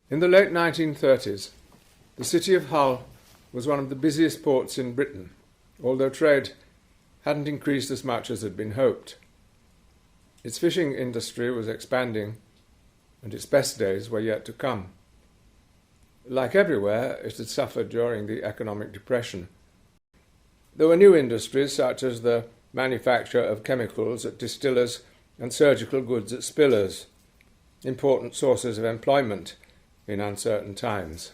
In the late 1930s, the city of Hull was one of the busiest ports in Britain, although trade hadn't increased as much as had been hoped. Its fishing industry was expanding, and its best days were yet to come. Like everywhere, it had suffered during the economic depression. There were new industries such as the manufacture of chemicals at distillers and surgical goods at spillers, important sources of employment in uncertain times.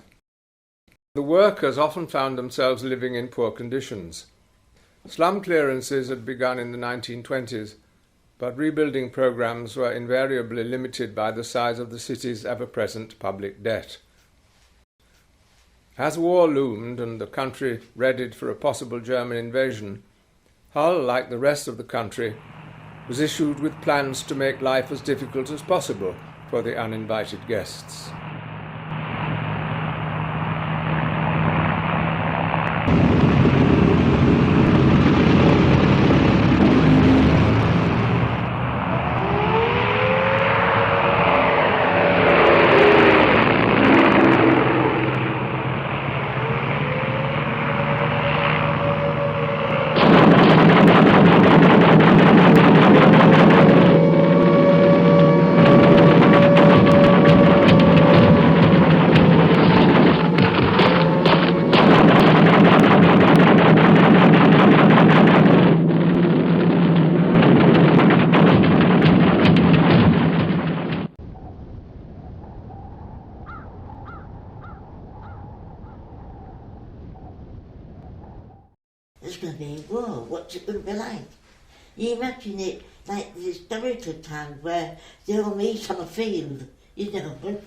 The workers often found themselves living in poor conditions. Slum clearances had begun in the 1920s, but rebuilding programs were invariably limited by the size of the city's ever-present public debt. As war loomed and the country readied for a possible German invasion, Hull, like the rest of the country, was issued with plans to make life as difficult as possible for the uninvited guests. There's going to be a war. What's it going to be like? You imagine it like the historical times where they all meet on a field, you know.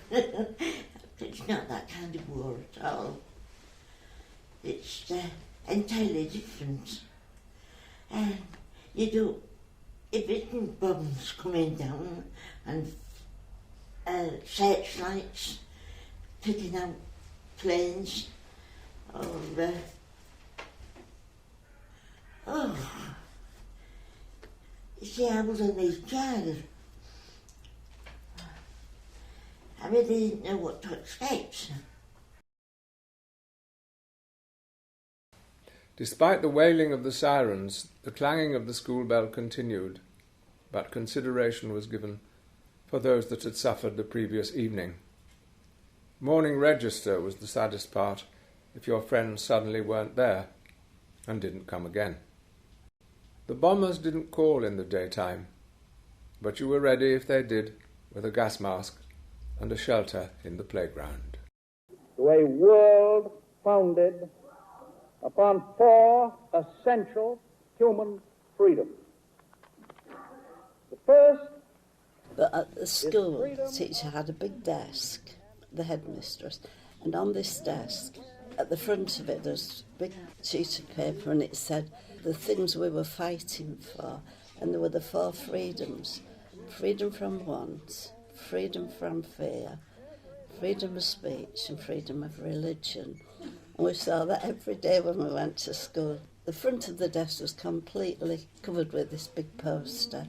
It's not that kind of war at all. It's entirely different. And you do, if it isn't bombs coming down and searchlights picking out planes or you see, I was only a child. I really didn't know what to expect. Despite the wailing of the sirens, the clanging of the school bell continued, but consideration was given for those that had suffered the previous evening. Morning register was the saddest part if your friends suddenly weren't there and didn't come again. The bombers didn't call in the daytime, but you were ready if they did, with a gas mask and a shelter in the playground. To a world founded upon 4 essential human freedoms. The first... But at the school, the teacher had a big desk, the headmistress, and on this desk, at the front of it, there's a big sheet of paper, and it said the things we were fighting for, and there were the 4 freedoms: freedom from want, freedom from fear, freedom of speech, and freedom of religion. And we saw that every day when we went to school. The front of the desk was completely covered with this big poster.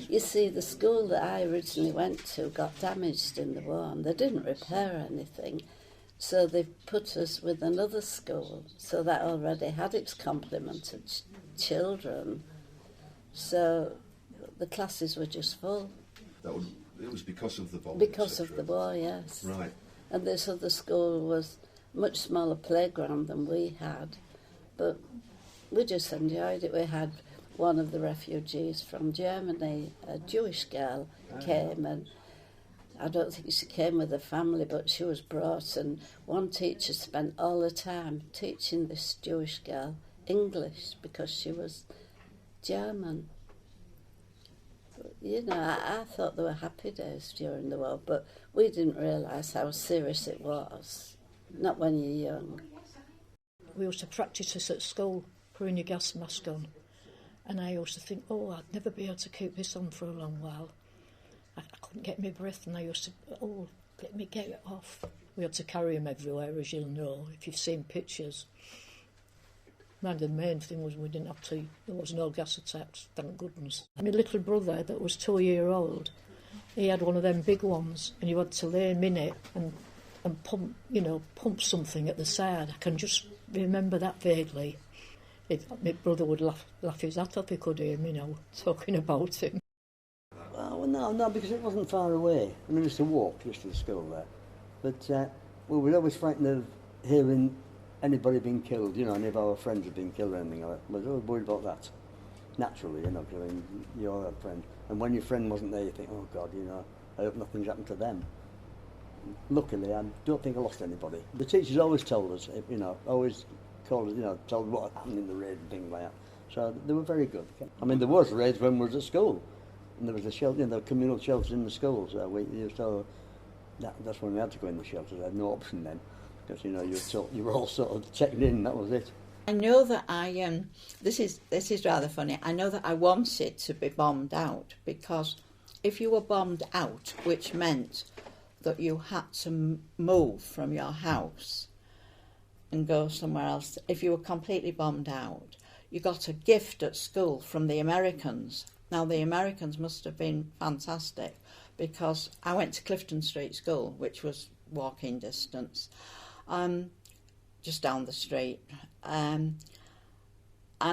You see, the school that I originally went to got damaged in the war, and they didn't repair anything. So they put us with another school, so that already had its complement of children. So the classes were just full. It was because of the bomb? Because of the war, yes. Right. And this other school was a much smaller playground than we had, but we just enjoyed it. We had one of the refugees from Germany, a Jewish girl, came, and I don't think she came with her family, but she was brought, and one teacher spent all the time teaching this Jewish girl English because she was German. You know, I thought there were happy days during the war, but we didn't realise how serious it was, not when you're young. We used to practice this at school, putting your gas mask on, and I used to think, oh, I'd never be able to keep this on for a long while. I couldn't get my breath, and I used to, let me get it off. We had to carry them everywhere, as you'll know, if you've seen pictures. And the main thing was there was no gas attacks, thank goodness. My little brother that was 2 years old, he had one of them big ones, and you had to lay him in it and pump something at the side. I can just remember that vaguely. My brother would laugh his hat off if he could hear me talking about him. Well, no, because it wasn't far away. I mean, we used to walk just to the school there. But we were always frightened of hearing anybody being killed, any of our friends had been killed or anything like that. We were always worried about that. Naturally, because I mean, you're a friend. And when your friend wasn't there, you think, oh God, I hope nothing's happened to them. Luckily, I don't think I lost anybody. The teachers always told us, always called us, told what happened in the raid and things like that. So they were very good. I mean, there was raids when we was at school. And there was a shelter, the communal shelters in the schools. That's when we had to go in the shelters. I had no option then. Because, you were all sort of checked in, that was it. I know that this is rather funny, I know that I wanted to be bombed out, because if you were bombed out, which meant that you had to move from your house and go somewhere else, if you were completely bombed out, you got a gift at school from the Americans. Now, the Americans must have been fantastic, because I went to Clifton Street School, which was walking distance, just down the street. And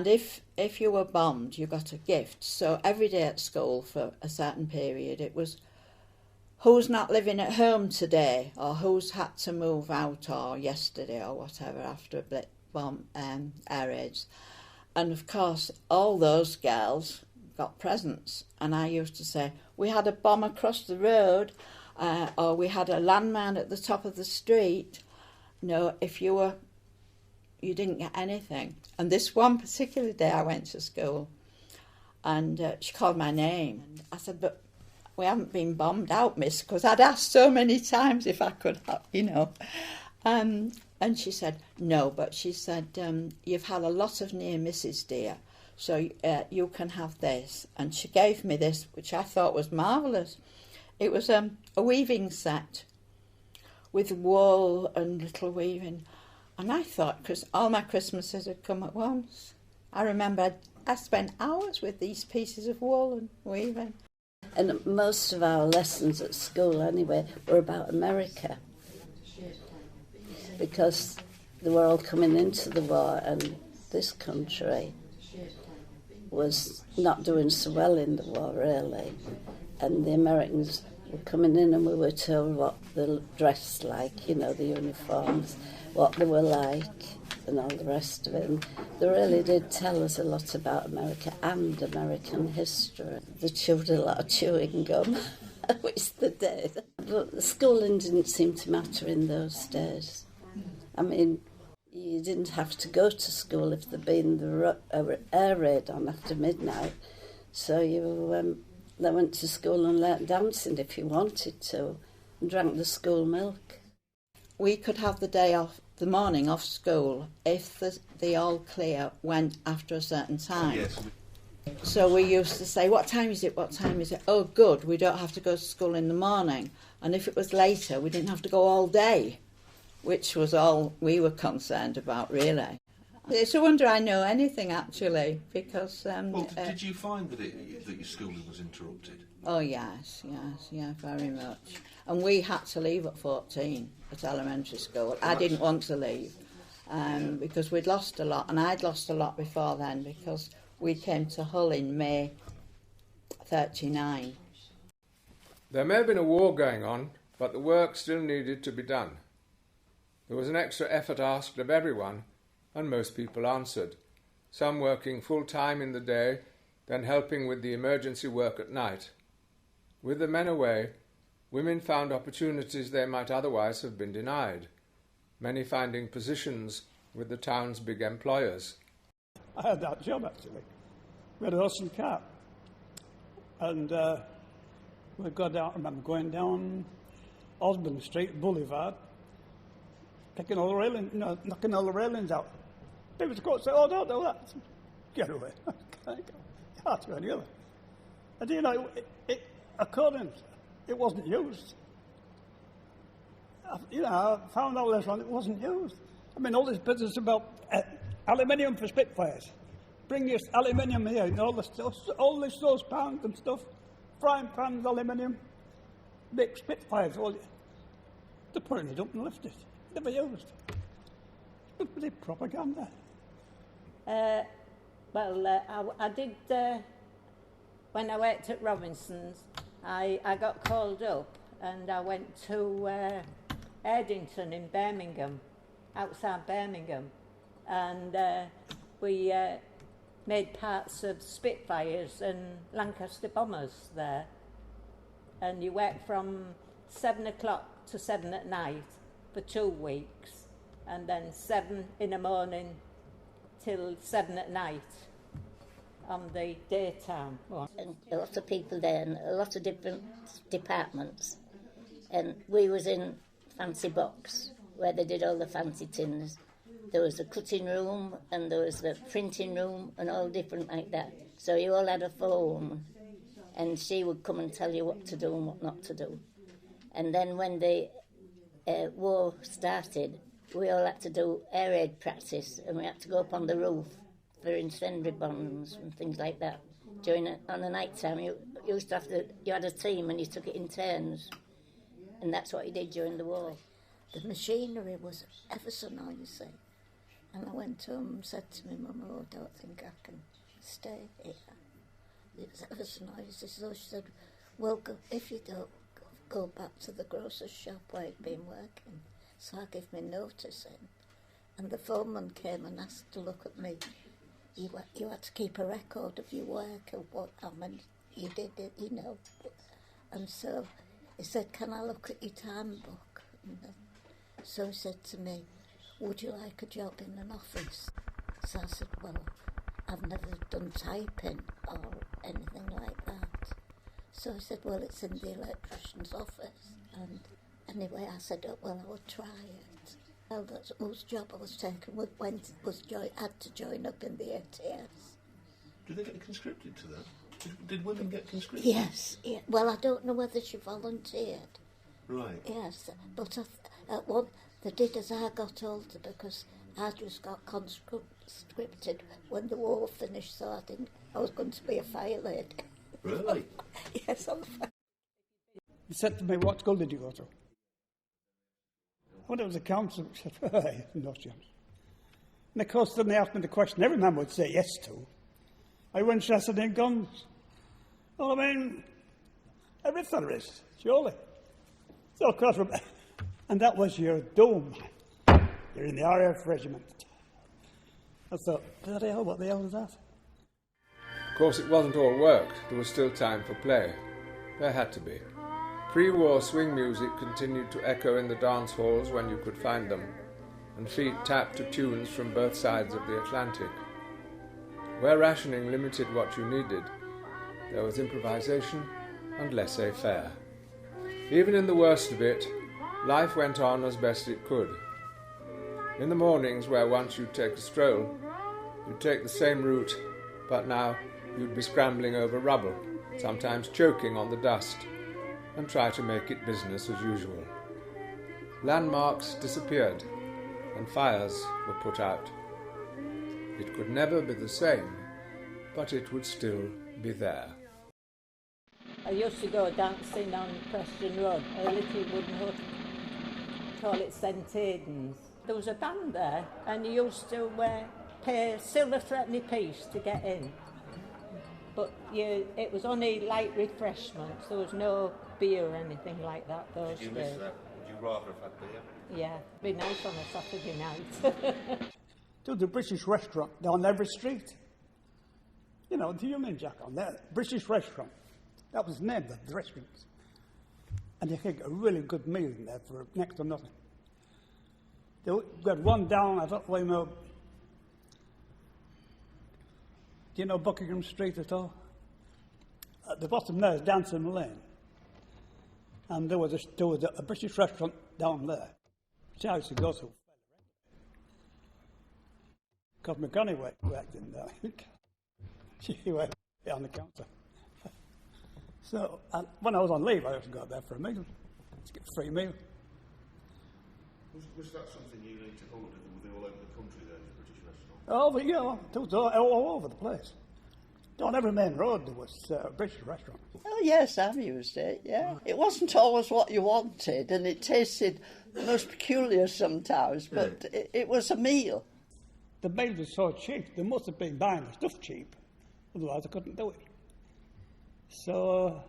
if you were bombed, you got a gift. So every day at school for a certain period, it was who's not living at home today, or who's had to move out, or yesterday, or whatever, after a bomb air raids. And of course, all those girls got presents. And I used to say, we had a bomb across the road, or we had a landmine at the top of the street. If you didn't get anything. And this one particular day I went to school, and she called my name. And I said, but we haven't been bombed out, miss, because I'd asked so many times if I could have, And she said, no, but she said, you've had a lot of near misses, dear, so you can have this. And she gave me this, which I thought was marvellous. It was a weaving set with wool and little weaving. And I thought, because all my Christmases had come at once. I remember I spent hours with these pieces of wool and weaving. And most of our lessons at school, anyway, were about America. Because they were all coming into the war, and this country was not doing so well in the war, really. And the Americans were coming in, and we were told what they dressed like, the uniforms, what they were like, and all the rest of it. And they really did tell us a lot about America and American history. They chewed a lot of chewing gum, which they did. But the schooling didn't seem to matter in those days. I mean, you didn't have to go to school if there'd been the air raid on after midnight. So they went to school and learnt dancing if you wanted to, and drank the school milk. We could have the morning off school if the all clear went after a certain time. Yes. So we used to say, what time is it, what time is it? Oh, good, we don't have to go to school in the morning. And if it was later, we didn't have to go all day, which was all we were concerned about, really. It's a wonder I know anything, actually, because... did you find that your schooling was interrupted? Oh, yes, very much. And we had to leave at 14 at elementary school. I didn't want to leave because we'd lost a lot, and I'd lost a lot before then because we came to Hull in May 1939. There may have been a war going on, but the work still needed to be done. There was an extra effort asked of everyone, and most people answered, some working full-time in the day, then helping with the emergency work at night. With the men away, women found opportunities they might otherwise have been denied, many finding positions with the town's big employers. I had that job, actually. We had a horse and cart. And we got down, I remember going down Osborne Street Boulevard, taking all the railings, knocking all the railings out. People would go and say, oh, don't do that. Get away. Can't do any other. And according, it wasn't used. I found out later on it wasn't used. I mean, all this business about aluminium for Spitfires. Bring your aluminium here, all this saucepans and stuff, frying pans, aluminium. big Spitfires, all they're putting it up and lift it. Never used. It's bloody propaganda. I did, when I worked at Robinson's, I got called up and I went to Erdington in Birmingham, outside Birmingham, and we made parts of Spitfires and Lancaster bombers there. And you worked from 7 o'clock to 7 at night for 2 weeks, and then 7 in the morning till 7 at night on the daytime. And a lot of people there and a lot of different departments. And we was in fancy box where they did all the fancy tins. There was a cutting room and there was the printing room and all different like that. So you all had a forewoman and she would come and tell you what to do and what not to do. And then when the war started, we all had to do air raid practice and we had to go up on the roof for incendiary bombs and things like that. On the night time, you used to have you had a team and you took it in turns, and that's what you did during the war. The machinery was ever so noisy, and I went home and said to my mum, "Oh, I don't think I can stay here. It's ever so noisy." So she said, "Well, if you don't, go back to the grocer's shop where you've been working." So I gave my notice in, and the foreman came and asked to look at me. You had to keep a record of your work and how many you did it, you know. And so he said, "Can I look at your time book?" And so he said to me, "Would you like a job in an office?" So I said, "Well, I've never done typing or anything like that." So he said, "Well, it's in the electrician's office." And anyway, I said, "Oh, well, I would try it." Well, that's whose job I was taken with had to join up in the ATS. Did they get conscripted to that? Did women get conscripted? Yes. Yeah. Well, I don't know whether she volunteered. Right. Yes, but at one they did as I got older because I just got conscripted when the war finished, so I think I was going to be a fire lady. Really? Yes, I'm fire. He said to me, "What school did you go to?" When it was a council, he said, "Hey, no chance." And of course, then they asked me the question every man would say yes to. Are you interested in guns? Well, I mean, every fella is, surely. So, of course, and that was your dome. You're in the RAF regiment. I thought, bloody hell, what the hell is that? Of course, it wasn't all work. There was still time for play. There had to be. Pre-war swing music continued to echo in the dance halls when you could find them, and feet tapped to tunes from both sides of the Atlantic. Where rationing limited what you needed, there was improvisation and laissez-faire. Even in the worst of it, life went on as best it could. In the mornings, where once you'd take a stroll, you'd take the same route, but now you'd be scrambling over rubble, sometimes choking on the dust, and try to make it business as usual. Landmarks disappeared, and fires were put out. It could never be the same, but it would still be there. I used to go dancing on Preston Road, a little wooden hut, call it St Aidan's. There was a band there, and you used to pay a silver threepenny piece to get in. But it was only light refreshments. There was no beer or anything like that those days. Did you miss that? Would you rather have had beer? Yeah, it'd be nice on a Saturday night. To the British restaurant down every street. You know, the Union Jack on there, British restaurant. That was the name of the restaurant. And you could get a really good meal in there for next to nothing. They got one down, I don't know, do you know Buckingham Street at all? At the bottom there is Dancing Lane. And there was a British restaurant down there, which I used to go to. Because McGonagall worked in there, I think. She worked on the counter. So, when I was on leave, I used to go there for a meal, to get a free meal. Was that something you need to hold? Were they all over the country there, the British restaurant? Oh, but yeah, it was all over the place. On every main road there was a British restaurant. Oh yes, I've used it, yeah. It wasn't always what you wanted, and it tasted most peculiar sometimes, but it was a meal. The meals were so cheap, they must have been buying the stuff cheap, otherwise they couldn't do it. So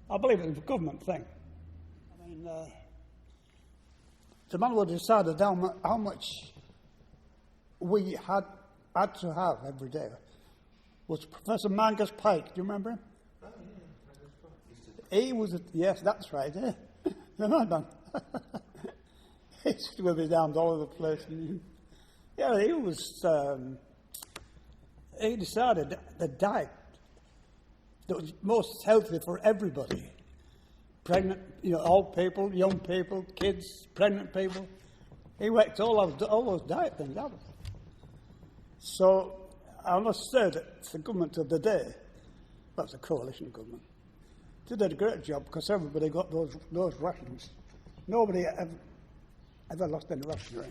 I believe it was a government thing. I mean, the man would have decided how much we had to have every day was Professor Mangus Pike. Do you remember him? Oh, yeah. He was, yes, that's right, yeah. Remember? He used to be down all over the place. Yeah, he was, he decided the diet that was most healthy for everybody. Pregnant, old people, young people, kids, pregnant people. He worked all those diet things out. So I must say that the government of the day, that's a coalition government, did a great job because everybody got those rations. Nobody ever lost any rations.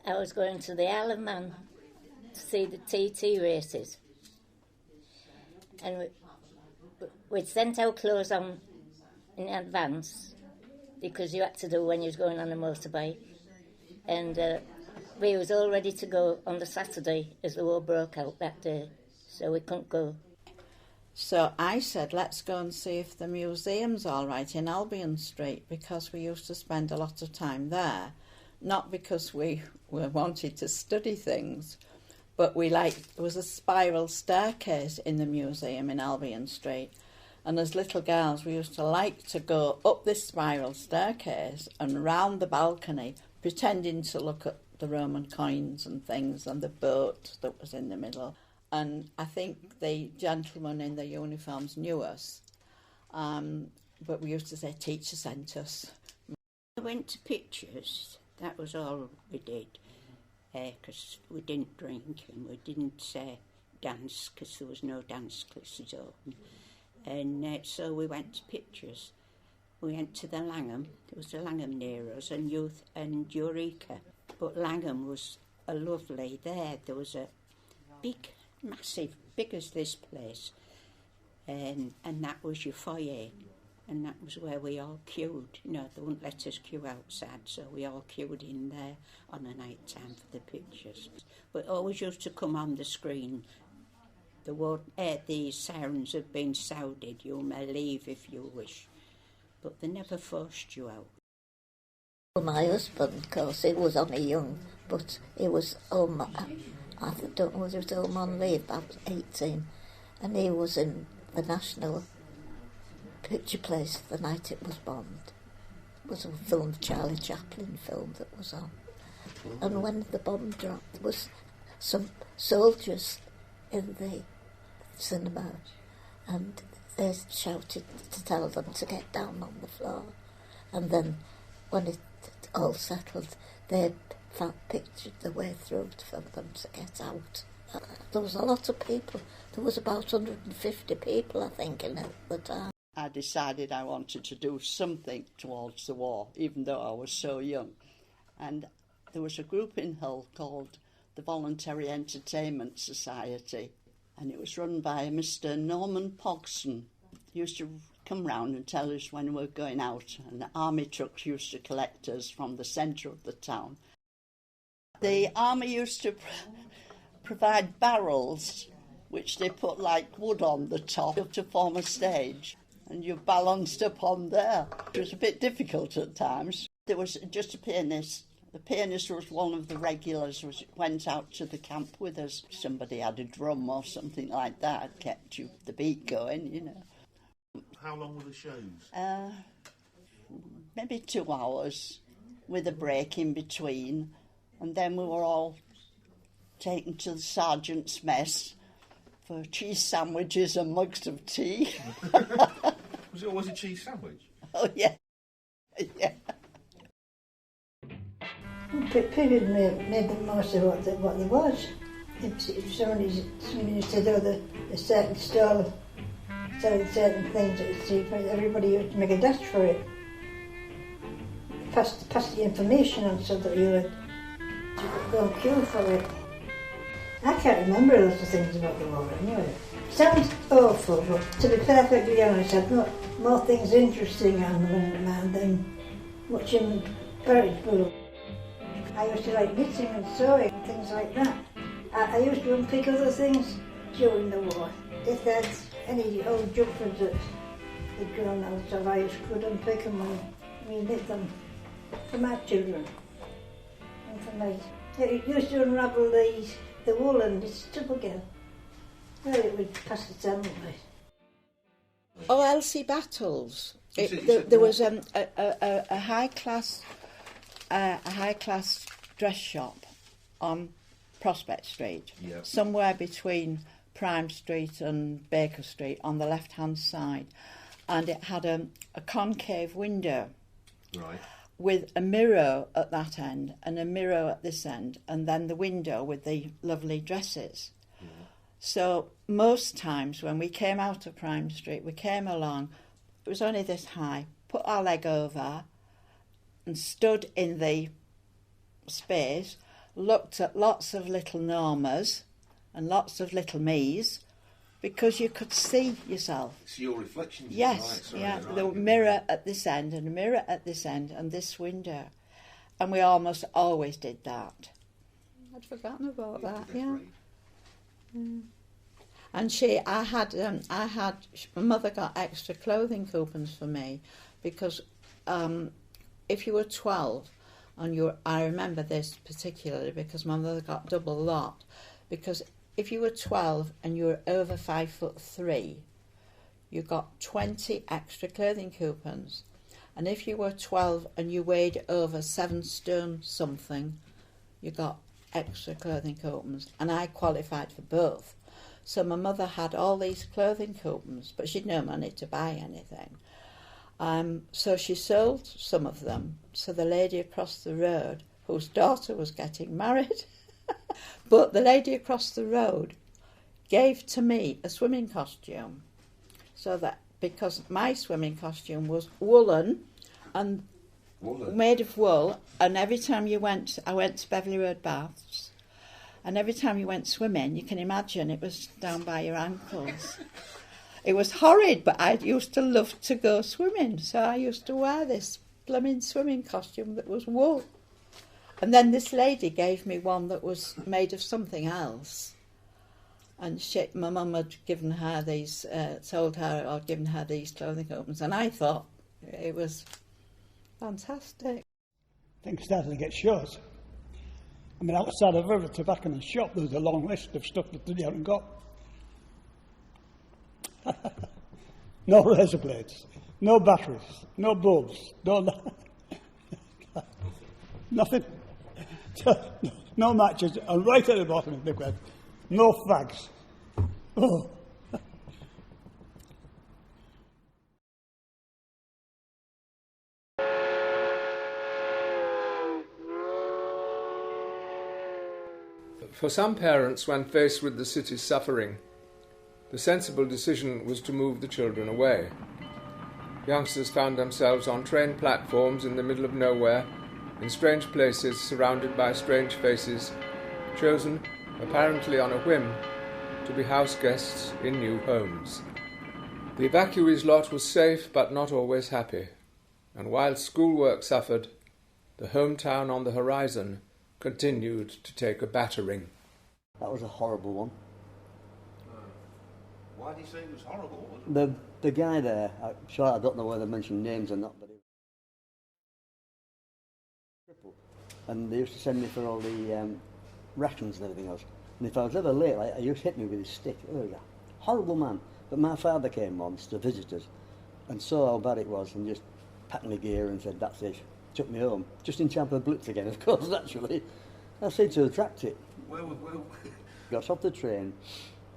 I was going to the Isle of Man to see the TT races. And we'd sent our clothes on in advance because you had to do when you was going on a motorbike. And we was all ready to go on the Saturday as the war broke out that day, so we couldn't go. So I said, let's go and see if the museum's all right in Albion Street, because we used to spend a lot of time there, not because we wanted to study things, but there was a spiral staircase in the museum in Albion Street, and as little girls we used to like to go up this spiral staircase and round the balcony, pretending to look at the Roman coins and things and the boat that was in the middle. And I think the gentlemen in the uniforms knew us, but we used to say, teacher sent us. I went to pictures, that was all we did, because we didn't drink and we didn't dance, because there was no dance classes open. And so we went to pictures. We went to the Langham, there was a Langham near us, and Youth and Eureka. But Langham was a lovely there. There was a big, massive, big as this place, and that was your foyer, and that was where we all queued. They wouldn't let us queue outside, so we all queued in there on a night time for the pictures. But always used to come on the screen, the sirens have been sounded, you may leave if you wish, but they never forced you out. My husband, of course, he was only young, but he was home, I don't know whether he was home on leave, about 18, and he was in the National Picture Place the night it was bombed. It was a film, Charlie Chaplin film that was on. And when the bomb dropped, there was some soldiers in the cinema, and they shouted to tell them to get down on the floor. And then when it all settled, they pictured the way through for them to get out. There was a lot of people. There was about 150 people, I think, in it at the time. I decided I wanted to do something towards the war, even though I was so young. And there was a group in Hull called the Voluntary Entertainment Society, and it was run by Mr. Norman Pogson. He used to come round and tell us when we were going out, and the army trucks used to collect us from the centre of the town. The army used to provide barrels which they put like wood on the top to form a stage, and you balanced upon there. It was a bit difficult at times. There was just a pianist. The pianist was one of the regulars, went out to the camp with us. Somebody had a drum or something like that, kept the beat going, How long were the shows? Maybe 2 hours, with a break in between, and then we were all taken to the sergeant's mess for cheese sandwiches and mugs of tea. Was it always a cheese sandwich? Oh, yeah. Yeah. Period made the most of what there was. If somebody said, a certain stall selling certain things at the street, everybody used to make a dash for it. Pass the information on so that you could go and queue for it. I can't remember lots of things about the war anyway. Sounds awful, but to be perfectly honest, I've got more things interesting on the mind than watching Paris Blue. I used to like knitting and sewing and things like that. I used to unpick other things during the war. If there's any old jumpers that had grown out of, I could unpick them and re-knit them for my children and for me. It used to unravel the wool and stitch up again. Well, it would pass the time away. Oh, Elsie Battles. There was a high class dress shop on Prospect Street, somewhere between Prime Street and Baker Street on the left-hand side, and it had a concave window, right, with a mirror at that end and a mirror at this end, and then the window with the lovely dresses. So most times when we came out of Prime Street, we came along, it was only this high, put our leg over and stood in the space, looked at lots of little Normas and lots of little me's, because you could see yourself. It's your reflections. Yes, right, yeah, right, the mirror at this end and a mirror at this end and this window. And we almost always did that. I'd forgotten about that, yeah. And my mother got extra clothing coupons for me because if you were 12 and I remember this particularly because my mother got double lot, because if you were 12 and you were over 5'3", you got 20 extra clothing coupons. And if you were 12 and you weighed over 7 stone something, you got extra clothing coupons. And I qualified for both. So my mother had all these clothing coupons, but she'd no money to buy anything. So she sold some of them to the lady across the road whose daughter was getting married. But the lady across the road gave to me a swimming costume, so that because my swimming costume was woolen and made of wool, and every time I went to Beverley Road Baths, and every time you went swimming, you can imagine it was down by your ankles. It was horrid, but I used to love to go swimming, so I used to wear this blooming swimming costume that was wool. And then this lady gave me one that was made of something else. And my mum had given her these, told her I'd given her these clothing coupons, and I thought it was fantastic. Things started to get short. I mean, outside of every tobacconist's shop, there was a long list of stuff that they hadn't got. No razor blades, no batteries, no bulbs, nothing. No matches, and right at the bottom of the bed, no fags. Oh. For some parents, when faced with the city's suffering, the sensible decision was to move the children away. Youngsters found themselves on train platforms in the middle of nowhere, in strange places, surrounded by strange faces, chosen, apparently on a whim, to be house guests in new homes. The evacuees' lot was safe but not always happy, and while schoolwork suffered, the hometown on the horizon continued to take a battering. That was a horrible one. Why do you say it was horrible? The guy there, I don't know whether I mentioned names or not, but he was crippled. And they used to send me for all the rations and everything else. And if I was ever late, he used to hit me with his stick. Oh, yeah. Horrible man. But my father came once to visit us and saw how bad it was and just packed my gear and said, that's it. Took me home. Just in time for the Blitz again, of course, actually. I said to attract it. Well. Got off the train,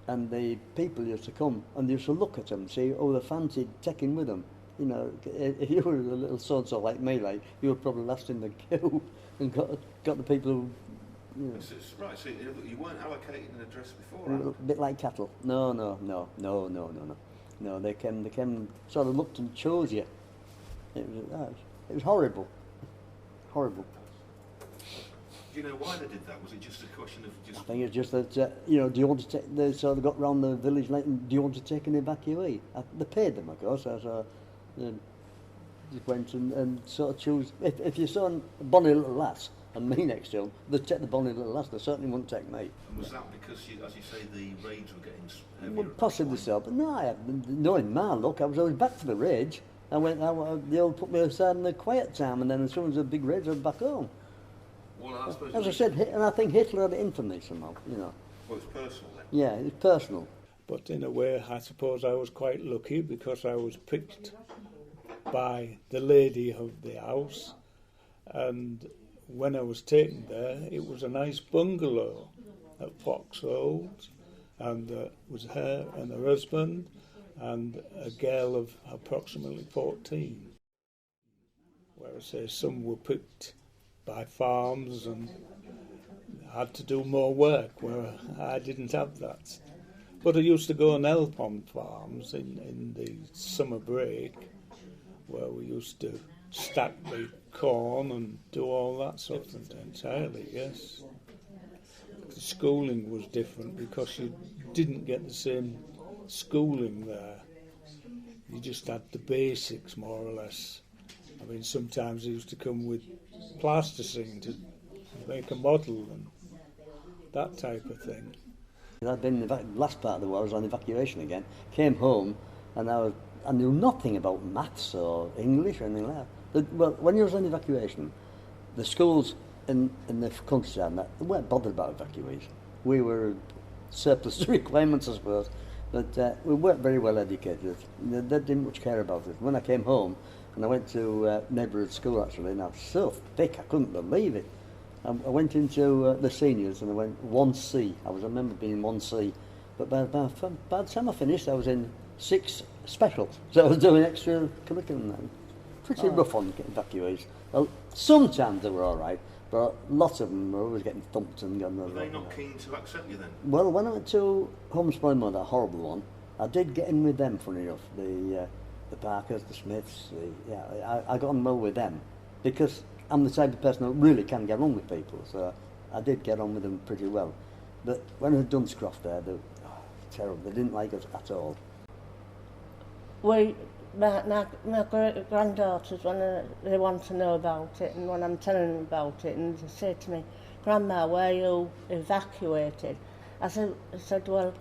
and the people used to come and they used to look at them, see, oh, they fancied taking with them. You know, if you were a little so-and-so like me, like, you were probably last in the queue and got the people who, you know. Right, so you weren't allocated an address before, A bit like cattle. No. No, they came, sort of looked and chose you. It was horrible. Horrible. Do you know why they did that? Was it just a question of just... I think it's just that, do you want to take, they sort of got round the village late and do you want to take an evacuee? They paid them, of course, so just went and sort of choose, if you saw a bonny little lass and me next to him, they'd take the bonny little lass, they certainly wouldn't take me. And was that because, as you say, the raids were getting heavier? Well, possibly so, but no, knowing my luck, I was always back to the rage. They all put me aside in the quiet time, and then as soon as a big rage, I was back home. Well, I suppose... As I said, and I think Hitler had it in for me somehow, Well, it's personal then. Yeah, it's personal. But in a way, I suppose I was quite lucky because I was picked by the lady of the house, and when I was taken there, it was a nice bungalow at Foxholes, and it was her and her husband and a girl of approximately 14. Whereas some were picked by farms and had to do more work, where I didn't have that. But I used to go and help on farms in the summer break, where we used to stack the corn and do all that sort of thing entirely, yes. The schooling was different because you didn't get the same schooling there. You just had the basics, more or less. I mean, sometimes they used to come with plasticine to make a model and that type of thing. I'd been in the last part of the war, I was on evacuation again, came home and I knew nothing about maths or English or anything like that. Well, when you was on evacuation, the schools in the countryside, they weren't bothered about evacuees. We were surplus to requirements, I suppose, but we weren't very well educated. They didn't much care about it. When I came home, and I went to neighbourhood school actually, and I was so thick I couldn't believe it. I went into the seniors and I went 1C. I remember being 1C, but by the time I finished, I was in 6 specials. So I was doing extra curriculum then. Pretty rough on evacuees. Well, sometimes they were all right, but lots of them were always getting thumped and getting... Were they not keen to accept you then? Well, when I went to Holmes-Boyne, that horrible one, I did get in with them, funny enough. The Parkers, the Smiths, I got on well with them because I'm the type of person who really can get on with people, so I did get on with them pretty well. But when I was at Dunscroft there, they were terrible. They didn't like us at all. My granddaughters, when they want to know about it, and when I'm telling them about it, and they say to me, "Grandma, were you evacuated?" I said, well,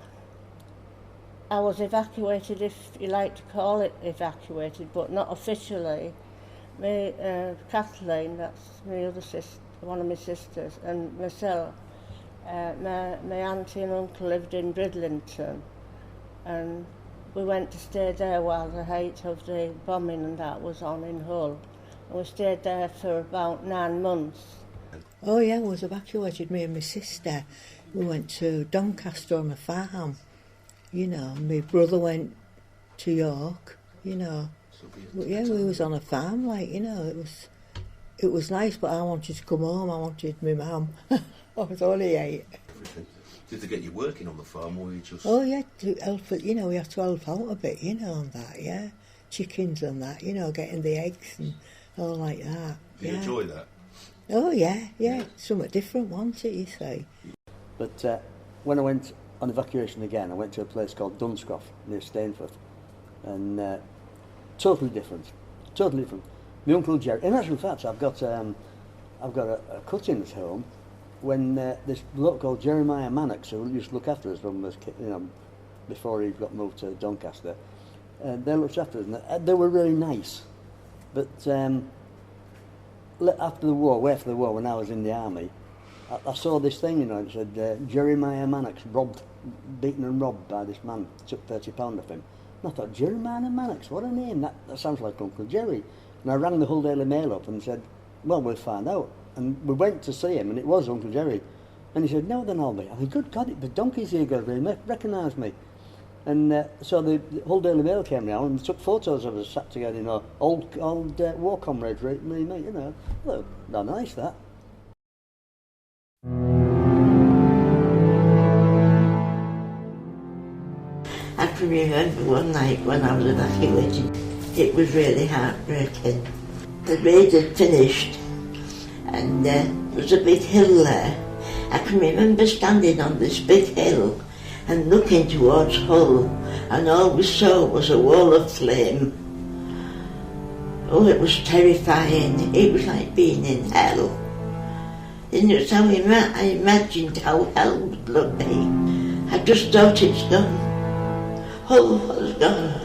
I was evacuated, if you like to call it evacuated, but not officially. Kathleen, that's my other sister, one of my sisters, and myself, my auntie and uncle lived in Bridlington, and we went to stay there while the height of the bombing and that was on in Hull. And we stayed there for about 9 months. Oh yeah, we was evacuated, me and my sister. We went to Doncaster on a farm, my brother went to York, But yeah, we was on a farm, it was nice, but I wanted to come home, I wanted my mum. I was only 8. Did they get you working on the farm, or were you just... Oh yeah, to help, we had to help out a bit, and that, yeah. Chickens and that, getting the eggs and all like that. Did you enjoy that? Oh yeah, something different, wasn't it, you say? But when I went on evacuation again, I went to a place called Dunscroft, near Stainforth, and totally different. My Uncle Jerry, in actual fact, I've got a cut-in at home when this bloke called Jeremiah Mannix, who used to look after us when we was, before he got moved to Doncaster, they looked after us, and they were really nice. But after the war, when I was in the army, I saw this thing, it said Jeremiah Mannix beaten and robbed by this man, took £30 of him. And I thought, Jeremiah Mannix, what a name, that sounds like Uncle Jerry. And I rang the Hull Daily Mail up and said, well, we'll find out. And we went to see him, and it was Uncle Jerry. And he said, no, then I'll be. I said, good God, the donkey's here, God, really recognise me. And so the Hull Daily Mail came round and took photos of us sat together, old war comrades, me, Well, not nice, that. I can remember one night when I was evacuated, it was really heartbreaking. The raid had finished, and There's a big hill there. I can remember standing on this big hill and looking towards Hull, and all we saw was a wall of flame. Oh, it was terrifying. It was like being in hell. And it's how I imagined how hell would look like. I just thought it's gone. Hull was gone.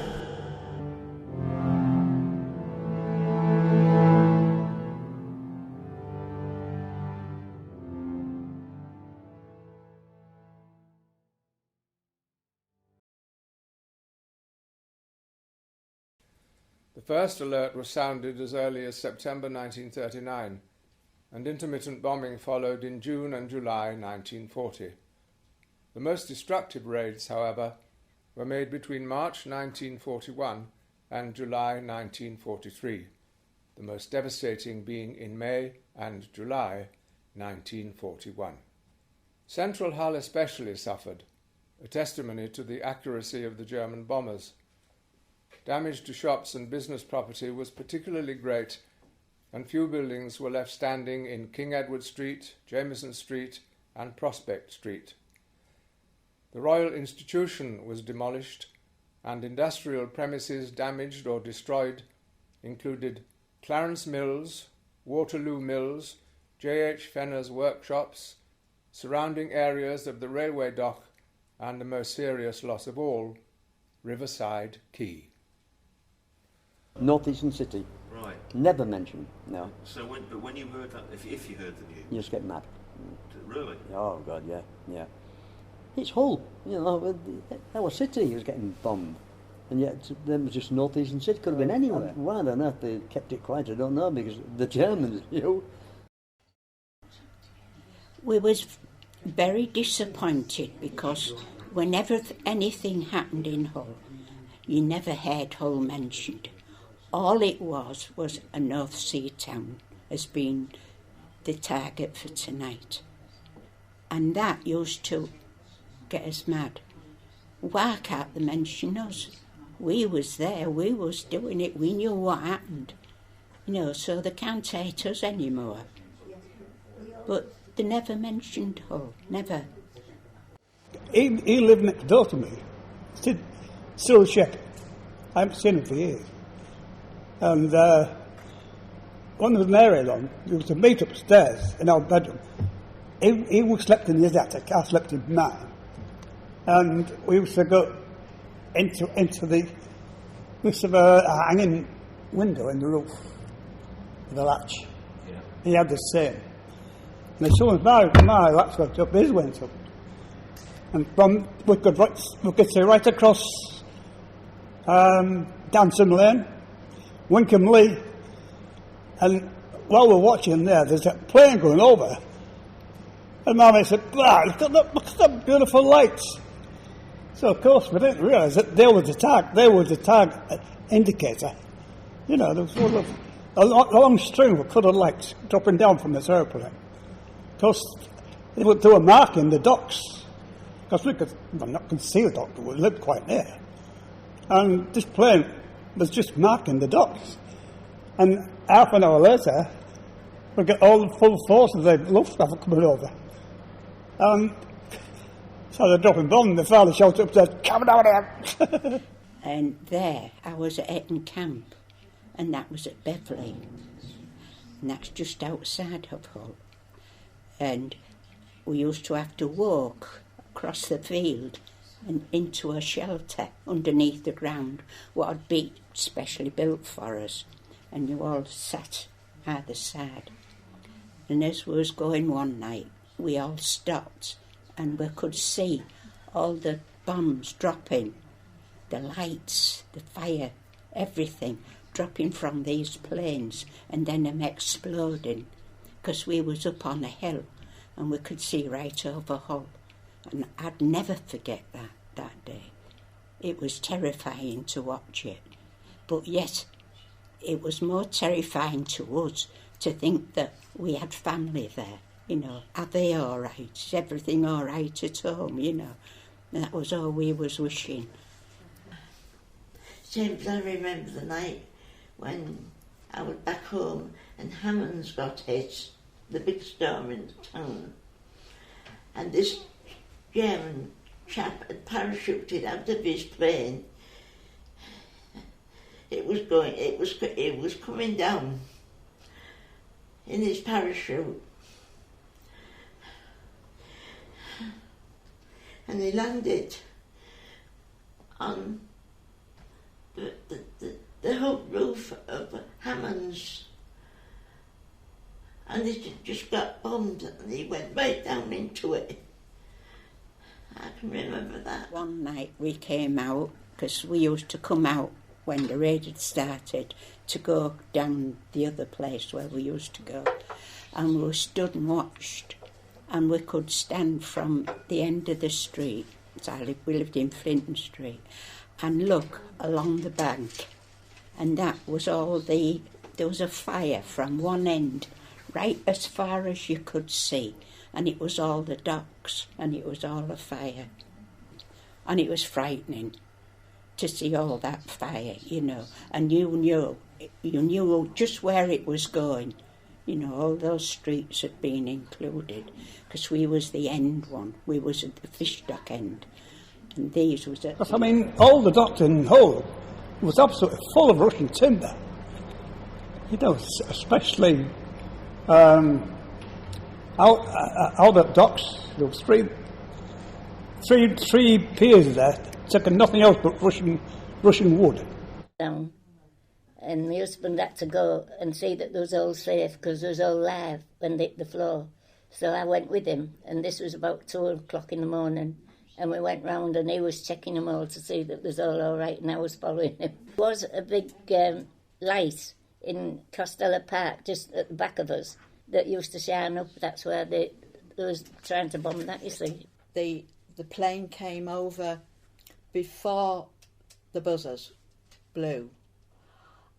The first alert was sounded as early as September 1939, and intermittent bombing followed in June and July 1940. The most destructive raids, however, were made between March 1941 and July 1943, the most devastating being in May and July 1941. Central Hull especially suffered, a testimony to the accuracy of the German bombers. Damage to shops and business property was particularly great, and few buildings were left standing in King Edward Street, Jameson Street, and Prospect Street. The Royal Institution was demolished, and industrial premises damaged or destroyed included Clarence Mills, Waterloo Mills, J.H. Fenner's workshops, surrounding areas of the railway dock, and the most serious loss of all, Riverside Quay. North Eastern City. Right. Never mentioned, no. So when you heard that, if you heard the news... You just get mad. Really? Oh, God, yeah. It's Hull, our city was getting bombed. And yet, them was just North Eastern City, could have been anywhere. Why on earth they kept it quiet, I don't know, because the Germans, We was very disappointed because whenever anything happened in Hull, you never heard Hull mentioned. All it was a North Sea town as being the target for tonight. And that used to get us mad. Why can't they mention us? We was there, we was doing it, we knew what happened. So they can't hate us anymore. But they never mentioned Hull, never. He lived next door to me, Cyril Shepherd. I haven't seen him for years. And when there was an area on, there was a mate upstairs in our bedroom. He slept in his attic, I slept in mine. And we used to go into the... We used to have a hanging window in the roof with a latch. Yeah. He had the same. And as soon as my latch went up, his went up. And from we could see right across Danson Lane, Winkham Lee, and while we're watching there's a plane going over. And Mummy said, look at that beautiful lights. So of course we didn't realise that there was the tag indicator. There was sort of a long string of coloured lights dropping down from this aeroplane. Of course, they were marking the docks. Because we could not see the dock, but we lived quite near. And this plane was just marking the docks. And half an hour later, we got all the full force of the Luftwaffe coming over. So they're dropping bombs, the father shouted upstairs, "Come down here!" And there, I was at Eton Camp, and that was at Beverley. And that's just outside of Hull. And we used to have to walk across the field and into a shelter underneath the ground, what had been specially built for us. And you all sat either side. And as we was going one night, we all stopped and we could see all the bombs dropping, the lights, the fire, everything dropping from these planes and then them exploding, because we was up on a hill and we could see right over Hull. And I'd never forget that day. It was terrifying to watch it. But yet, it was more terrifying to us to think that we had family there. Are they all right? Is everything all right at home? That was all we was wishing. James, I remember the night when I was back home and Hammonds got hit. the big store in the town. And this German chap had parachuted out of his plane. It was coming down in his parachute. And he landed on the whole roof of Hammond's, and it just got bombed and he went right down into it. I can remember that. One night we came out, because we used to come out when the raid had started to go down the other place where we used to go, and we were stood and watched, and we could stand from the end of the street, we lived in Flinton Street, and look along the bank, and that was all there was a fire from one end right as far as you could see, and it was all the docks, and it was all a fire, and it was frightening to see all that fire, you know, and you knew just where it was going. You know, all those streets had been included, because we was the end one. We was at the fish dock end, and these was at... I mean, all the docks in Hull was absolutely full of Russian timber. You know, especially out at docks, there was three piers there, taking nothing else but Russian wood. Down. And my husband had to go and see that they was all safe, because they was all live when they hit the floor. So I went with him, and this was about 2 o'clock in the morning, and we went round and he was checking them all to see that they was all right, and I was following him. There was a big light in Costello Park, just at the back of us, that used to shine up. That's where they was trying to bomb that, you see. The plane came over before the buzzers blew.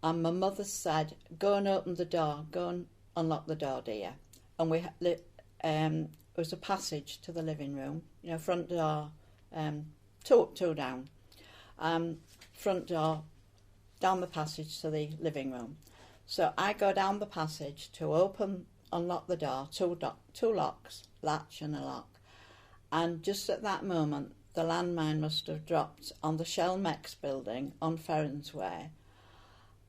And my mother said, go and open the door, go and unlock the door, dear. And it was a passage to the living room, you know, front door, two up, two down. Front door, down the passage to the living room. So I go down the passage to unlock the door, two locks, latch and a lock. And just at that moment, the landmine must have dropped on the Shellmex building on Ferrens Way,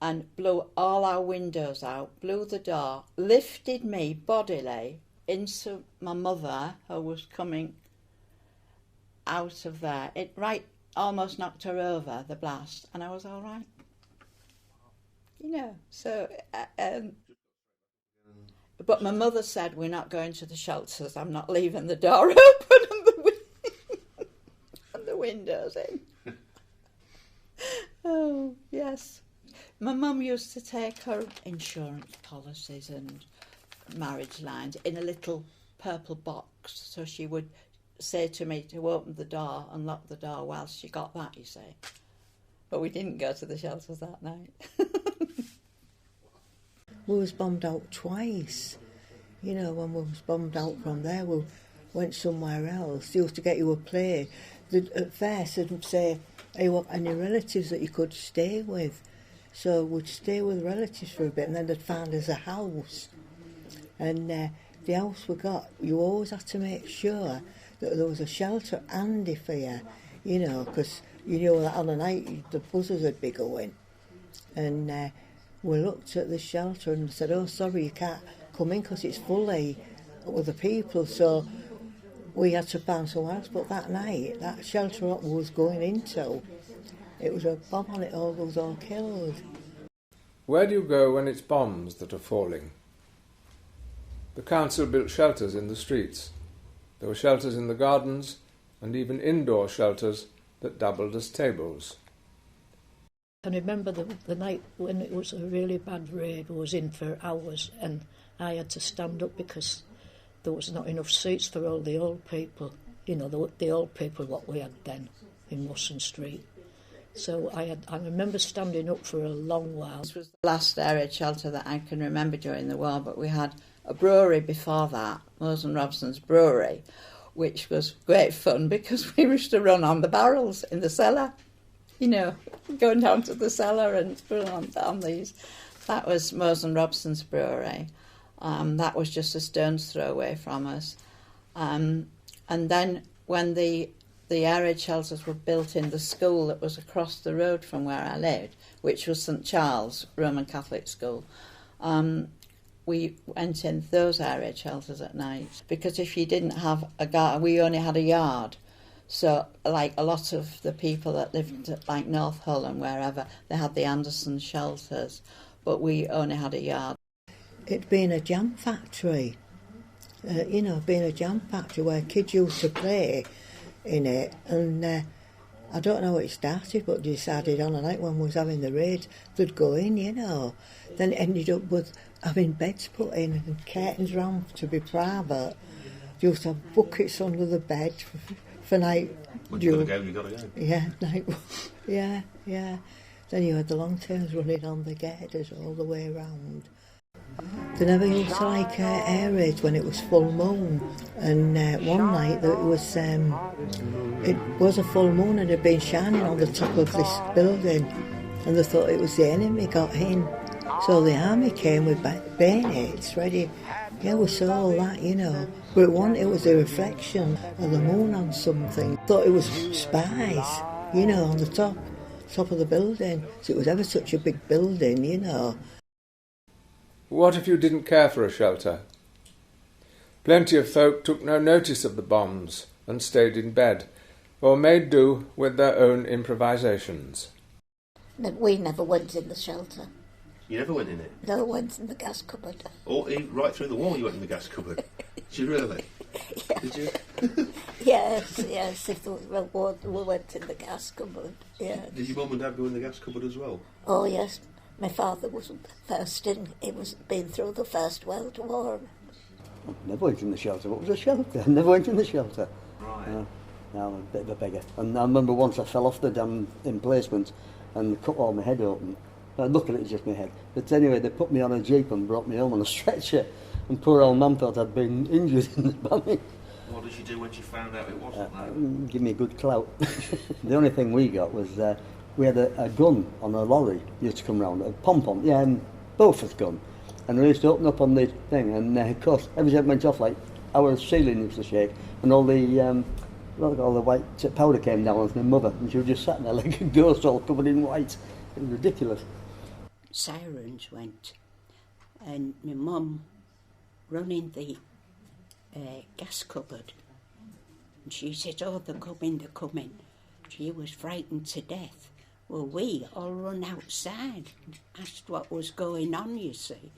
and blew all our windows out, blew the door, lifted me bodily into my mother, who was coming out of there. It almost knocked her over, the blast, and I was all right. You know, so... but my mother said, we're not going to the shelters, I'm not leaving the door open and the windows in. Oh, yes. My mum used to take her insurance policies and marriage lines in a little purple box, so she would say to me to open the door and lock the door whilst she got that, you see. But we didn't go to the shelters that night. We was bombed out twice. You know, when we was bombed out from there, we went somewhere else. They used to get you a play. At first, they'd say, "Are you got any relatives that you could stay with?" So we'd stay with relatives for a bit, and then they'd find us a house. And the house we got, you always had to make sure that there was a shelter handy for you, you know, because you knew that on the night the buzzers would be going. And we looked at the shelter and said, "Oh, sorry, you can't come in because it's fully with the people." So we had to find somewhere else. But that night, that shelter we was going into, it was a bomb on it, all was all killed. Where do you go when it's bombs that are falling? The council built shelters in the streets. There were shelters in the gardens and even indoor shelters that doubled as tables. I remember the night when it was a really bad raid. I was in for hours and I had to stand up because there was not enough seats for all the old people, you know, the old people what we had then in Wasson Street. So I remember standing up for a long while. This was the last area shelter that I can remember during the war, but we had a brewery before that, Mose and Robson's Brewery, which was great fun because we used to run on the barrels in the cellar, you know, going down to the cellar and run on these. That was Mose and Robson's Brewery. That was just a stone's throw away from us. And then when the air raid shelters were built in the school that was across the road from where I lived, which was St Charles Roman Catholic School, we went in those air raid shelters at night, because if you didn't have a garden, we only had a yard. So, like a lot of the people that lived at like North Hull and wherever, they had the Anderson shelters, but we only had a yard. It'd been a jam factory, being a jam factory where kids used to play in it, and I don't know how it started, but decided on a night when we was having the raid, they'd go in, Then it ended up with having beds put in and curtains round to be private. You used to have buckets under the bed for night. When you got to go. Yeah, night. Yeah. Then you had the long terms running on the girders all the way around. They never used to like air raids when it was full moon, and one night that it was a full moon and it had been shining on the top of this building, and they thought it was the enemy got in, so the army came with bayonets ready. Yeah, we saw all that, but it was a reflection of the moon on something. Thought it was spies, on the top of the building, so it was ever such a big building, What if you didn't care for a shelter? Plenty of folk took no notice of the bombs and stayed in bed, or made do with their own improvisations. But we never went in the shelter. You never went in it? No, went in the gas cupboard. Or right through the wall you went in the gas cupboard? Did you really? Yeah. Did you? Yes, if there was water, we went in the gas cupboard, yeah. Did your mum and dad go in the gas cupboard as well? Oh, yes. My father was first in. He was been through the First World War. I never went in the shelter. What was a shelter? I never went in the shelter. Right. No, I'm a bit of a beggar. And I remember once I fell off the damn emplacement and cut all my head open. Look at it, it's just my head. But anyway, they put me on a jeep and brought me home on a stretcher. And poor old mum thought I'd been injured in the bombing. What did she do when she found out it wasn't that? Give me a good clout. The only thing we got was we had a gun on a lorry used to come round, a pom-pom, Beaufort gun. And we used to open up on the thing, and of course, everything went off, like our ceiling used to shake, and all the white powder came down on my mother, and she was just sat there like a ghost all covered in white. It was ridiculous. Sirens went, and my mum running the gas cupboard, and she said, "Oh, they're coming." She was frightened to death. Well, we all run outside and asked what was going on, you see,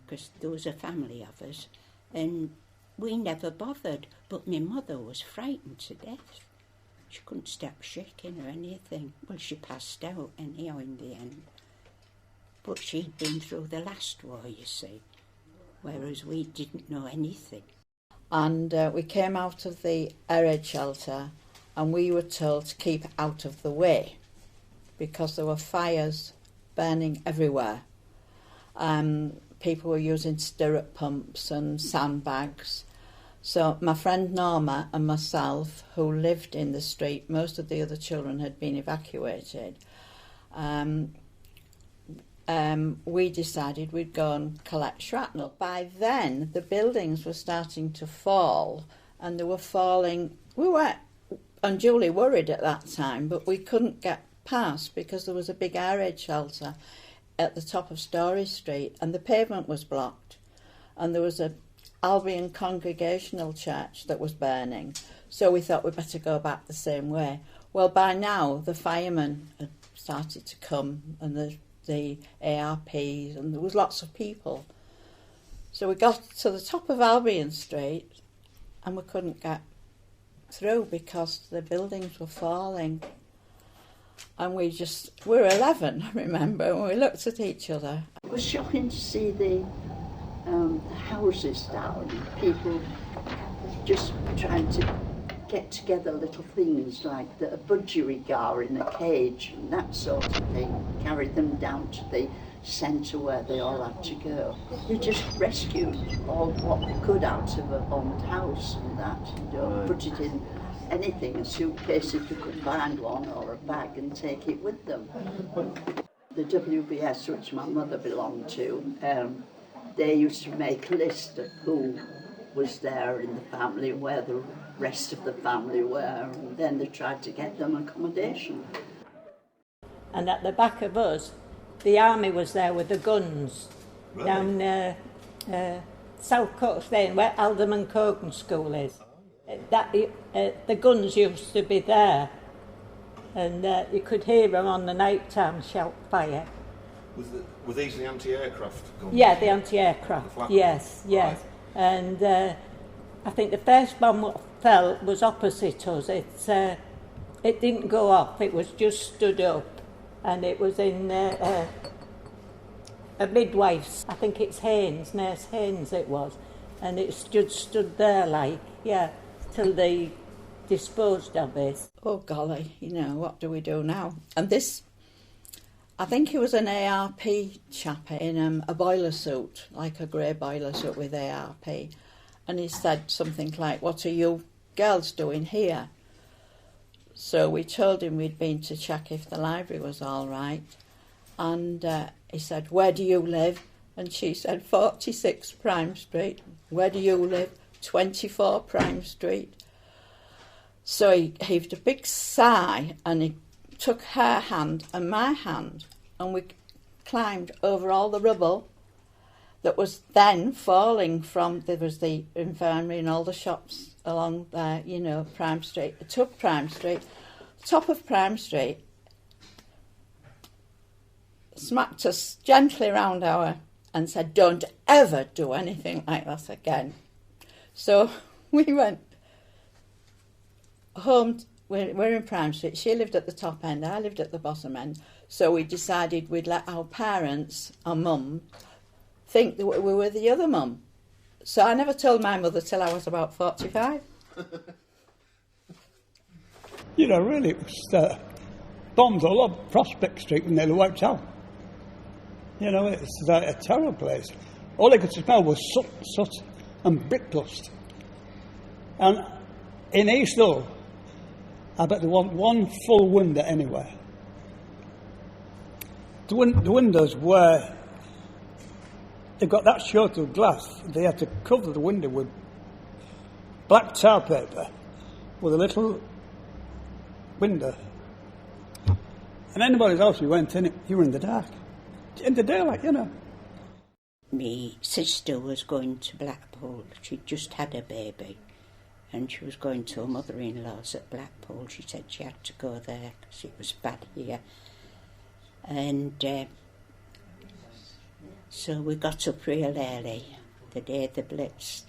because there was a family of us, and we never bothered, but my mother was frightened to death. She couldn't stop shaking or anything. Well, she passed out anyhow in the end. But she'd been through the last war, you see, whereas we didn't know anything. And we came out of the air raid shelter, and we were told to keep out of the way because there were fires burning everywhere. People were using stirrup pumps and sandbags. So my friend Norma and myself, who lived in the street, most of the other children had been evacuated, we decided we'd go and collect shrapnel. By then, the buildings were starting to fall, and they were falling. We were unduly worried at that time, but we couldn't get past because there was a big air raid shelter at the top of Story Street, and the pavement was blocked, and there was a Albion Congregational Church that was burning, so we thought we'd better go back the same way. Well, by now, the firemen had started to come, and the ARPs, and there was lots of people. So we got to the top of Albion Street, and we couldn't get through because the buildings were falling. And we were 11, I remember, and we looked at each other. It was shocking to see the houses down, people just trying to get together little things like a budgerigar in a cage and that sort of thing, carried them down to the centre where they all had to go. They just rescued all what they could out of a bombed house and that, put it in anything, a suitcase if you could find one, or a bag, and take it with them. The WBS, which my mother belonged to, they used to make a list of who was there in the family, where the rest of the family were, and then they tried to get them accommodation. And at the back of us, the army was there with the guns. Really? Down South Coast Lane, where Alderman Cogan School is. The guns used to be there, and you could hear them on the night time shout fire. Were these the anti-aircraft guns? Yeah, the anti-aircraft. Yes, yes. Right. And I think the first bomb that fell was opposite us. It didn't go off. It was just stood up, and it was in a midwife's. I think it's Haynes, Nurse Haynes. It was, and it stood there like till they disposed of it. Oh golly, what do we do now? And this, I think he was an ARP chap in a boiler suit, like a grey boiler suit with ARP. And he said something like, "What are you girls doing here?" So we told him we'd been to check if the library was all right. And he said, "Where do you live?" And she said, 46 Prime Street. "Where do you live?" 24 Prime Street. So he heaved a big sigh and he took her hand and my hand, and we climbed over all the rubble that was then falling from, there was the infirmary and all the shops along there, Prime Street. It took Prime Street, top of Prime Street, smacked us gently round and said, "Don't ever do anything like that again." So we went home. We're in Prime Street. She lived at the top end, I lived at the bottom end. So we decided we'd let our parents, our mum, think that we were the other mum. So I never told my mother till I was about 45. Really, it was bombs all over Prospect Street and nearly wiped out. It's a terrible place. All I could smell was soot and brick dust. And in East Hull, I bet there wasn't one full window anywhere. The windows were, they got that short of glass, they had to cover the window with black tar paper with a little window. And anybody's house you went in, you were in the dark. In the daylight, My sister was going to Blackpool. She'd just had a baby. And she was going to her mother-in-law's at Blackpool. She said she had to go there because it was bad here. And so we got up real early the day they blitzed.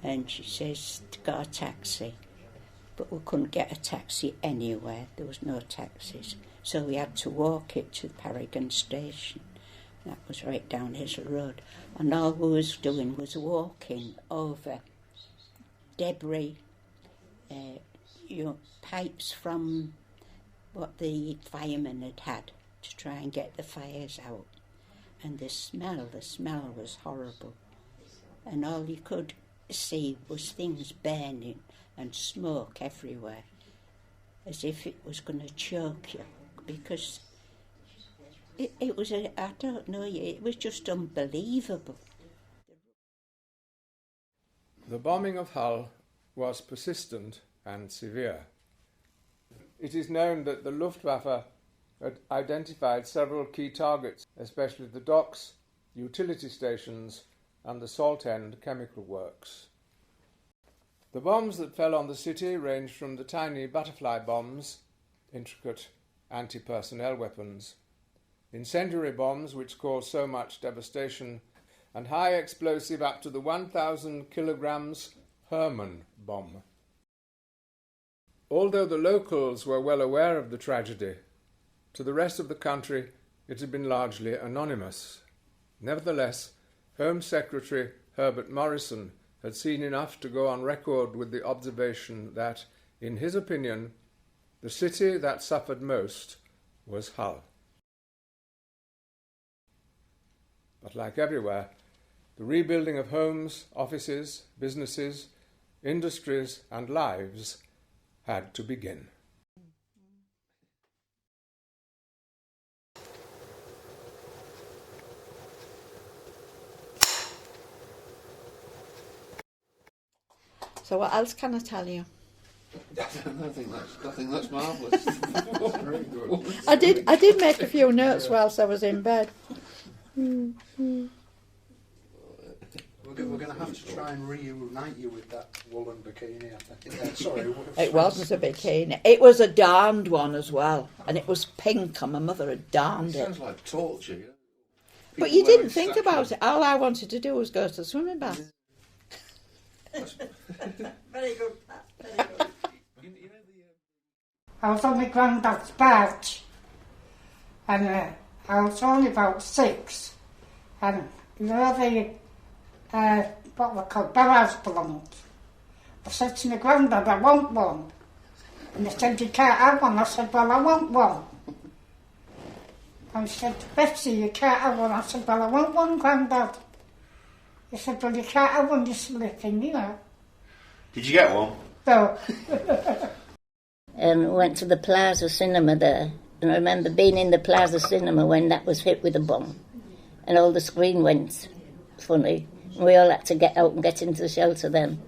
And she says to go a taxi. But we couldn't get a taxi anywhere. There was no taxis. So we had to walk it to Paragon Station. That was right down Hazel Road. And all we was doing was walking over debris, pipes from what the firemen had to try and get the fires out. And the smell was horrible. And all you could see was things burning and smoke everywhere, as if it was going to choke you, because it was, I don't know, it was just unbelievable. The bombing of Hull was persistent and severe. It is known that the Luftwaffe had identified several key targets, especially the docks, utility stations, and the Saltend chemical works. The bombs that fell on the city ranged from the tiny butterfly bombs, intricate anti-personnel weapons, incendiary bombs which caused so much devastation, and high explosive up to the 1,000 kilograms Hermann bomb. Although the locals were well aware of the tragedy, to the rest of the country it had been largely anonymous. Nevertheless, Home Secretary Herbert Morrison had seen enough to go on record with the observation that, in his opinion, the city that suffered most was Hull. But like everywhere, the rebuilding of homes, offices, businesses, industries and lives had to begin. So what else can I tell you? I think that's marvellous. Very good. I did make a few notes whilst I was in bed. We're going to have to try and reunite you with that woolen bikini, I think. Sorry. It wasn't a bikini. It was a darned one as well. And it was pink, and my mother had darned it. Sounds like torture. Yeah? But you didn't think about it. All I wanted to do was go to the swimming bath. Very good. Very good. I was on my granddad's barge, and I was only about 6, and you know what were called barrage balloons. I said to my granddad, I want one. And he said, you can't have one. I said, well, I want one. And he said, Betsy, you can't have one. I said, well, I want one, Grandad. He said, well, you can't have one, you're slipping, you know. Did you get one? No. And went to the Plaza Cinema there. And I remember being in the Plaza Cinema when that was hit with a bomb. And all the screen went funny. And we all had to get out and get into the shelter then.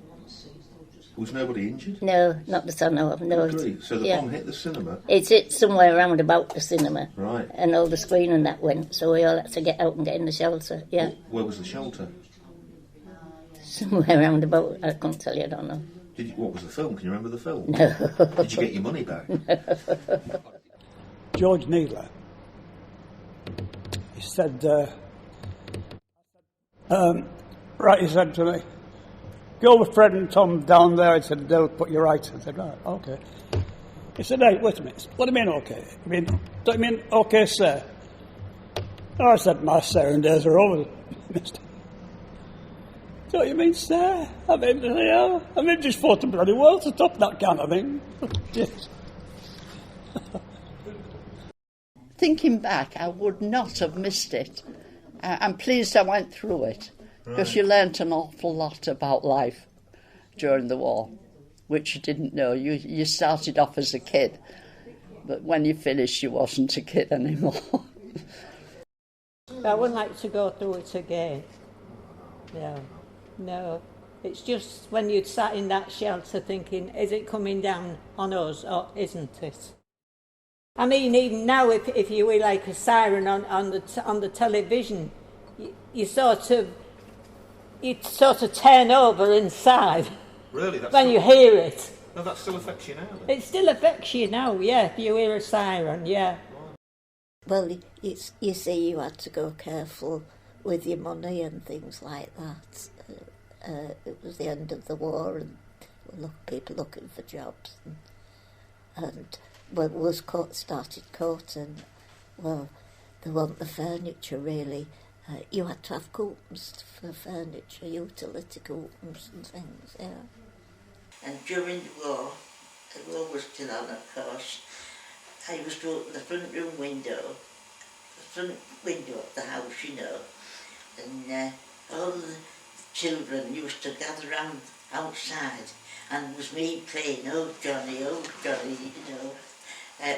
Was nobody injured? No, not that I know of. No. So the bomb hit the cinema? It hit somewhere around about the cinema. Right. And all the screen and that went. So we all had to get out and get in the shelter, yeah. Where was the shelter? Somewhere around about, I can't tell you, I don't know. What was the film? Can you remember the film? No. Did you get your money back? George Needler, he said, he said to me, go with Fred and Tom down there. He said, they'll put you right. I said, right, okay. He said, hey, wait a minute. What do you mean, okay? Don't you mean, okay, sir? Oh, I said, my sailing days are over, mister. Don't you mean, sir? Just fought the bloody world to stop that kind of thing. Yes. Thinking back, I would not have missed it. I'm pleased I went through it, because you learnt an awful lot about life during the war, which you didn't know. You started off as a kid, but when you finished, you wasn't a kid anymore. I wouldn't like to go through it again. No. It's just when you'd sat in that shelter thinking, is it coming down on us or isn't it? I mean, even now, if you were like a siren on the television, you sort of turn over inside. Really? When you hear it. No, that still affects you now, then? It still affects you now, yeah, if you hear a siren, yeah. Well, you see, you had to go careful with your money and things like that. It was the end of the war, and people looking for jobs, and when was started courting, well, they want the furniture really. You had to have coupons for furniture, utility coupons and things, yeah. And during the war was still on, of course, I used to open the front window of the house, you know, and all the children used to gather round outside, and it was me playing Old Johnny, you know,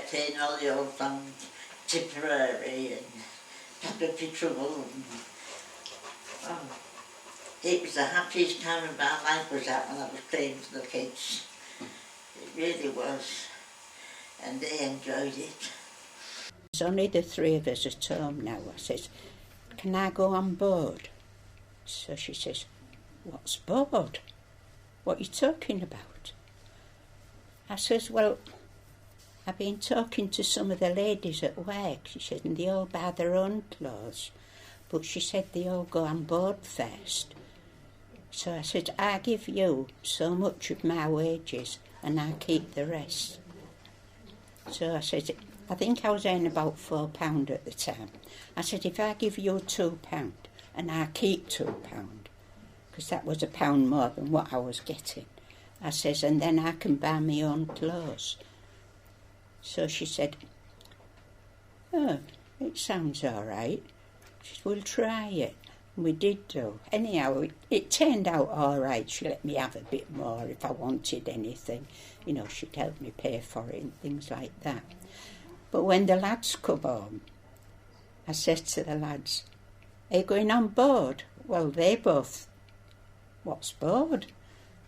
playing all the old songs, Tipperary and Pepper Trouble. It was the happiest time of my life was that when I was playing for the kids. It really was, and they enjoyed it. There's only the 3 of us at home now. I says, can I go on board? So she says, what's board? What are you talking about? I says, well, I've been talking to some of the ladies at work, she said, and they all buy their own clothes. But she said they all go on board first. So I said, I give you so much of my wages and I keep the rest. So I said, I think I was earning about £4 at the time. I said, if I give you £2 and I keep £2, because that was £1 more than what I was getting. I says, and then I can buy my own clothes. So she said, oh, it sounds all right. She said, we'll try it. And we did do. Anyhow, it turned out all right. She let me have a bit more if I wanted anything. You know, she'd help me pay for it and things like that. But when the lads come home, I said to the lads, are you going on board? Well, they both, what's board?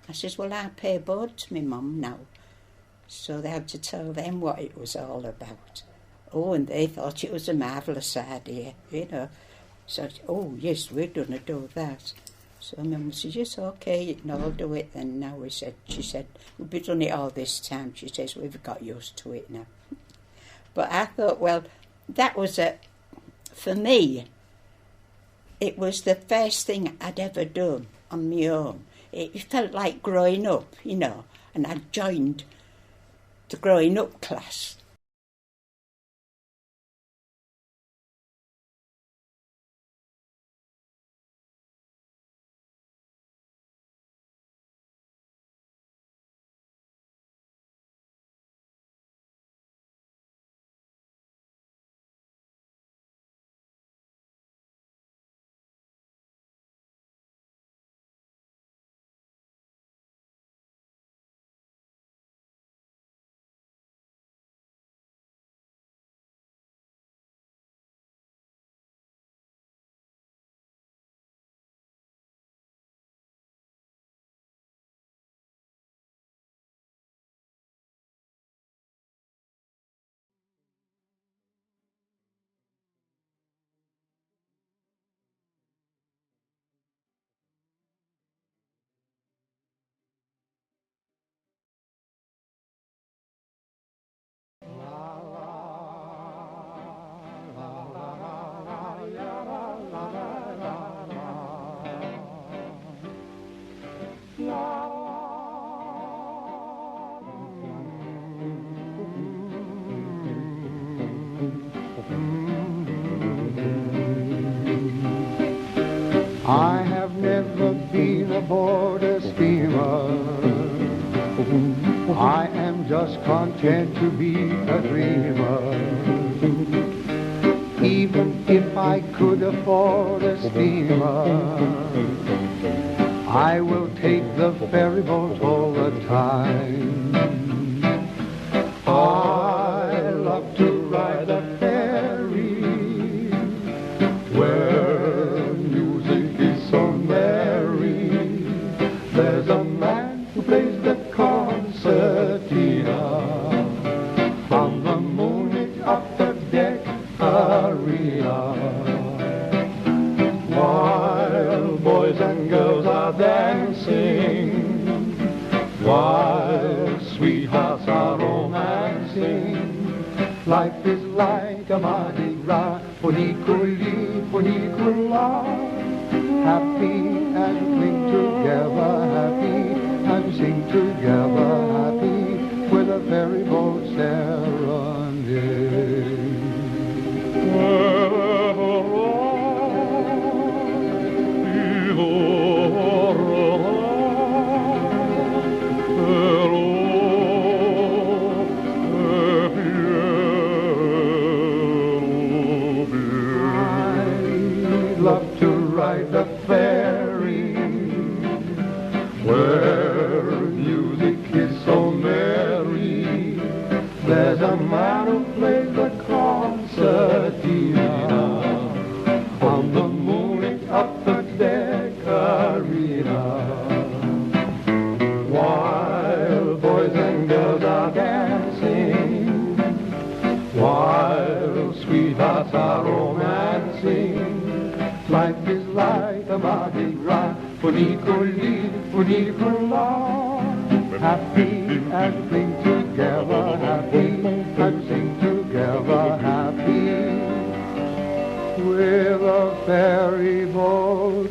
I says, well, I pay board to my mum now. So they had to tell them what it was all about. Oh, and they thought it was a marvellous idea, you know. So, oh, yes, we're going to do that. So Mum says, yes, OK, you can all do it then now. She said, we've been doing it all this time. She says, we've got used to it now. But I thought, well, that was for me, it was the first thing I'd ever done on my own. It felt like growing up, you know, and I joined the growing up class. I have never been aboard a steamer. I am just content to be a dreamer. Even if I could afford a steamer, I will take the ferry boat all the time. I love to ride a ferry where music is so merry. There's a man who plays the concertina on the moonlit upper deck arena, while boys and girls are dancing, while sweethearts are romancing. Life is like a Mardi Gras, funiculi, funicula, happy and cling together, happy and sing together, happy with a ferry boat serenade. Love to ride the ferry where music is so merry. There's a man who plays the concertina on the moonlit upper deck arena, while boys and girls are dancing, while sweethearts are romancing. Life is like a Mardi Gras, funiculi, funicula, happy and cling together, happy and sing together, happy with a ferry boat.